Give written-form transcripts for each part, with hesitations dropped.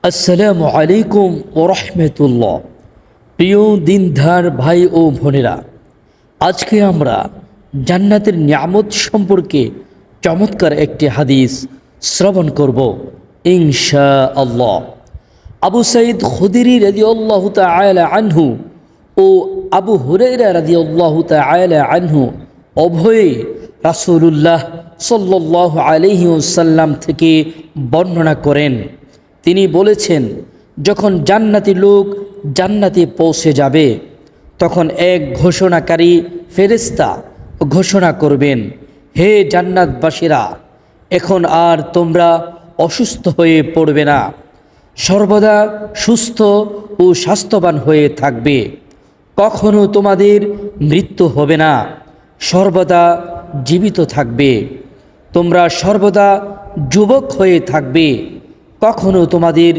আসসালামু আলাইকুম ওরহমতুল্লাহ। প্রিয় দিনধার ভাই ও বোনেরা, আজকে আমরা জান্নাতের নিয়ামত সম্পর্কে চমৎকার একটি হাদিস শ্রবণ করব ইনশাআল্লাহ। আবু সাঈদ খুদরি রাদিয়াল্লাহু তাআলা আনহু ও আবু হুরায়রা রাদিয়াল্লাহু তাআলা আনহু উভয়ে রাসূলুল্লাহ সাল্লাল্লাহু আলাইহি ওয়াসাল্লাম থেকে বর্ণনা করেন। তিনি বলেছেন, যখন জান্নাতি লোক জান্নাতে পৌঁছে যাবে তখন এক ঘোষণাকারী ফেরেশতা ঘোষণা করবেন, হে জান্নাতবাসীরা, এখন আর তোমরা অসুস্থ হয়ে পড়বে না, সর্বদা সুস্থ ও স্বাস্থ্যবান হয়ে থাকবে। কখনো তোমাদের মৃত্যু হবে না, সর্বদা জীবিত থাকবে। তোমরা সর্বদা যুবক হয়ে থাকবে, কখনো তোমাদের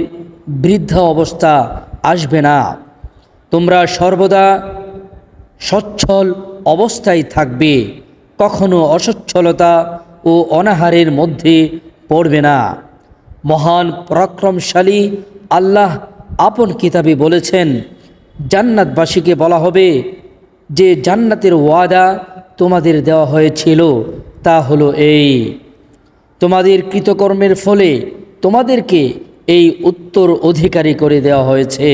বৃদ্ধা অবস্থা আসবে না। তোমরা সর্বদা সচ্ছল অবস্থায় থাকবে, কখনো অসচ্ছলতা ও অনাহারের মধ্যে পড়বে না। মহান পরাক্রমশালী আল্লাহ আপন কিতাবে বলেছেন, জান্নাতবাসীকে বলা হবে যে জান্নাতের ওয়াদা তোমাদের দেওয়া হয়েছিল তা হলো এই, তোমাদের কৃতকর্মের ফলে তোমাদেরকে এই উত্তর অধিকারী করে দেওয়া হয়েছে।